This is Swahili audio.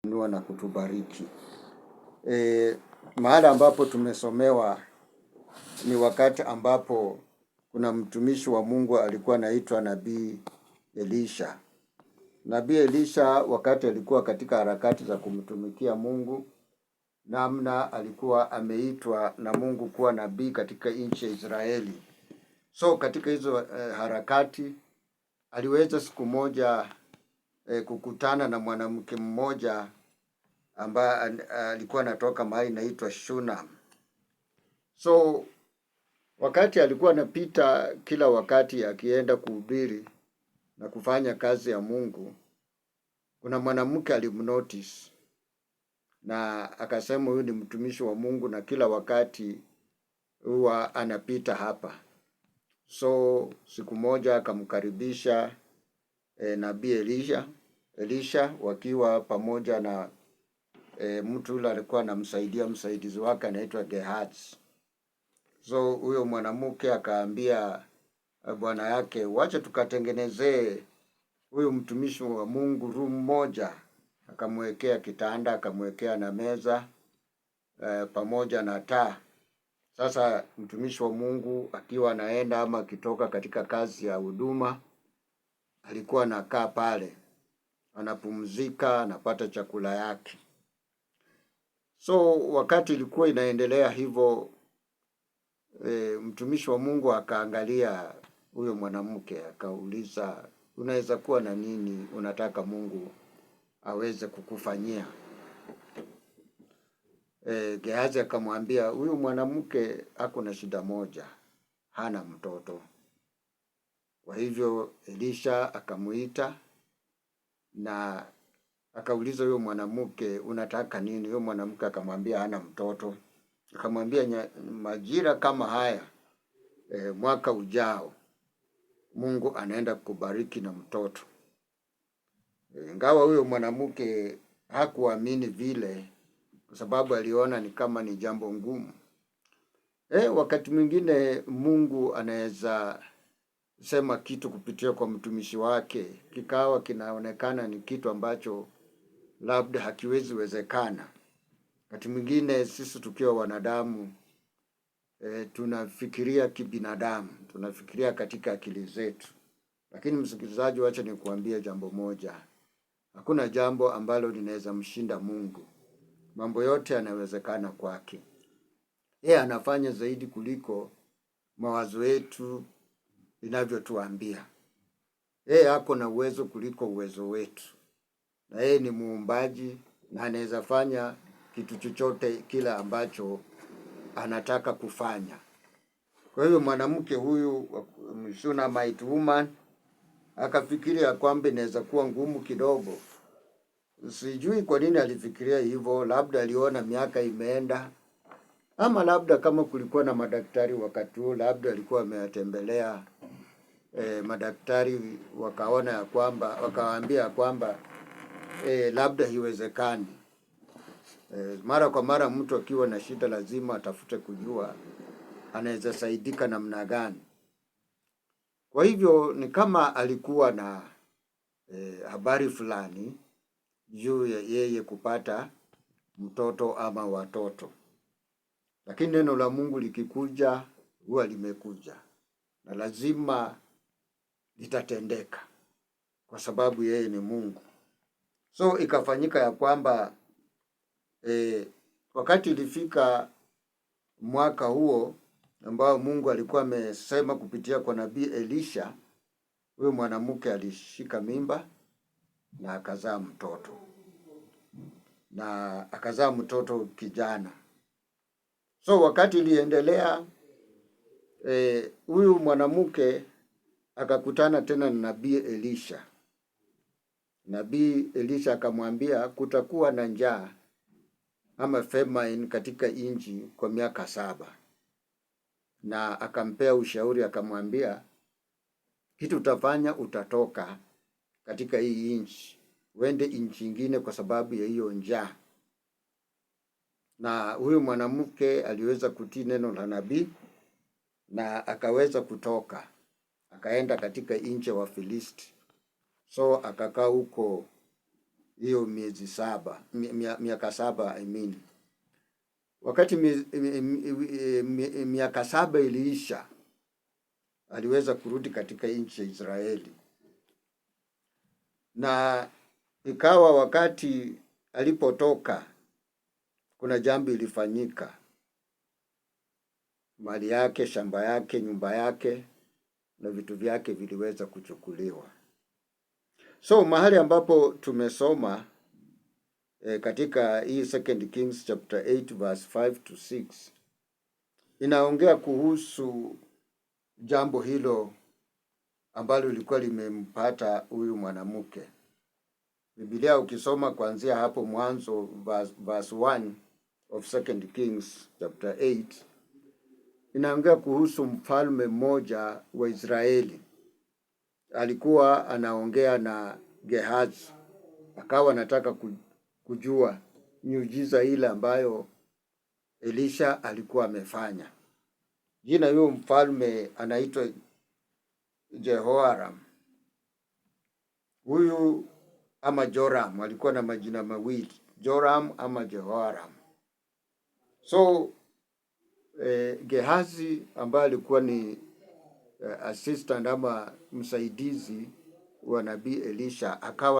Na kutubariki. Mahali ambapo tumesomewa ni wakati ambapo kuna mtumishi wa Mungu alikuwa anaitwa Nabii Elisha. Nabii Elisha wakati alikuwa katika harakati za kumtumikia Mungu, namna alikuwa ameitwa na Mungu kuwa nabii katika nchi ya Israeli. So katika hizo harakati aliweza siku moja kukutana na mwanamke mmoja ambaye alikuwa anatoka mahali inaitwa Shunam. So wakati alikuwa anapita kila wakati akienda kuhubiri na kufanya kazi ya Mungu, kuna mwanamke alimnotice na akasema huyu ni mtumishi wa Mungu na kila wakati huwa anapita hapa. So siku moja akamkaribisha Nabii Elisha wakiwa pamoja na mtu yule alikuwa anamsaidia msaidizi wake anaitwa Gehazi. So huyo mwanamke akaambia bwana yake, wacha tukatengenezee huyu mtumishi wa Mungu room moja. Akamwekea kitanda, akamwekea na meza pamoja na taa. Sasa mtumishi wa Mungu akiwa anaenda ama akitoka katika kazi ya huduma, alikuwa anakaa pale, anapumzika, anapata chakula yake. So wakati ilikuwa inaendelea hivyo, mtumishi wa Mungu akaangalia huyo mwanamke, akauliza, unaweza kuwa na nini unataka Mungu aweze kukufanyia? Gehazi akamwambia, huyu mwanamke ako na shida moja, hana mtoto. Kwa hivyo Elisha akamuita na akauliza huyo mwanamke, unataka nini? Huyo mwanamke akamwambia hana mtoto. Akamwambia majira kama haya mwaka ujao Mungu anaenda kubariki na mtoto. Ingawa huyo mwanamke hakuamini vile, kwa sababu aliona ni kama ni jambo ngumu. Wakati mwingine Mungu anaweza sema kitu kupitia kwa mtumishi wake, kikawa kinaonekana ni kitu ambacho labda hakiwezi wezekana. Wakati mwingine sisi tukiwa wanadamu tunafikiria kibinadamu, tunafikiria katika akili zetu. Lakini msikilizaji, wacha nikuambie jambo moja. Hakuna jambo ambalo linaweza mshinda Mungu. Mambo yote yanawezekana kwake. Yeye anafanya zaidi kuliko mawazo yetu inavyotuambia. Yeye ako na uwezo kuliko uwezo wetu. Na yeye ni muumbaji na anaweza fanya kitu chochote kila ambacho anataka kufanya. Kwa hiyo mwanamke huyu Shunammite woman akafikiria kwamba inaweza kuwa ngumu kidogo. Sijui kwa nini alifikiria hivyo, labda aliona miaka imeenda, ama labda kama kulikuwa na madaktari wakati huo, labda alikuwa ameyatembelea madaktari wakaona ya kwamba, wakawaambia ya kwamba labda hiwezekani. Mara kwa mara mtu akiwa na shida lazima atafute kujua anaweza saidika namna gani. Kwa hivyo ni kama alikuwa na habari fulani juu ya yeye kupata mtoto ama watoto. Lakini neno la Mungu likikuja huwa limekuja na lazima litatendeka kwa sababu yeye ni Mungu. So ikafanyika ya kwamba wakati ilifika mwaka huo ambao Mungu alikuwa amesema kupitia kwa Nabii Elisha, huyo mwanamke alishika mimba na akazaa mtoto. Na akazaa mtoto kijana. So wakati iliendelea, huyu mwanamke akakutana tena na Nabii Elisha. Nabii Elisha akamwambia kutakuwa na njaa ama famine katika nchi kwa miaka 7. Na akampea ushauri akamwambia, kitu utafanya, utatoka katika hii nchi uende nchi nyingine kwa sababu ya hiyo njaa. Na huyu mwanamke aliweza kutii neno la nabii na akaweza kutoka, akaenda katika nchi ya Wafilisti. So akakaa huko hiyo miaka saba wakati miaka saba iliisha, aliweza kurudi katika nchi ya Israeli, na ikawa wakati alipotoka kuna jambo ilifanyika. Mali yake, shamba yake, nyumba yake na vitu vyake viliweza kuchukuliwa. So mahali ambapo tumesoma katika hii 2 Kings chapter 8 verse 5 to 6 inaongea kuhusu jambo hilo ambalo lilikuwa limempata huyu mwanamke. Biblia ukisoma kuanzia hapo mwanzo verse 1 of 2 Kings chapter 8 inaongea kuhusu mfalme mmoja wa Israeli. Alikuwa anaongea na Gehazi, akawa anataka kujua miujiza ile ambayo Elisha alikuwa amefanya. Jina huyo mfalme anaitwa Jehoram. Huyu ama Joram, alikuwa na majina mawili, Joram ama Jehoram. So Gehazi ambaye alikuwa ni assistant ama msaidizi wa nabii Elisha akawa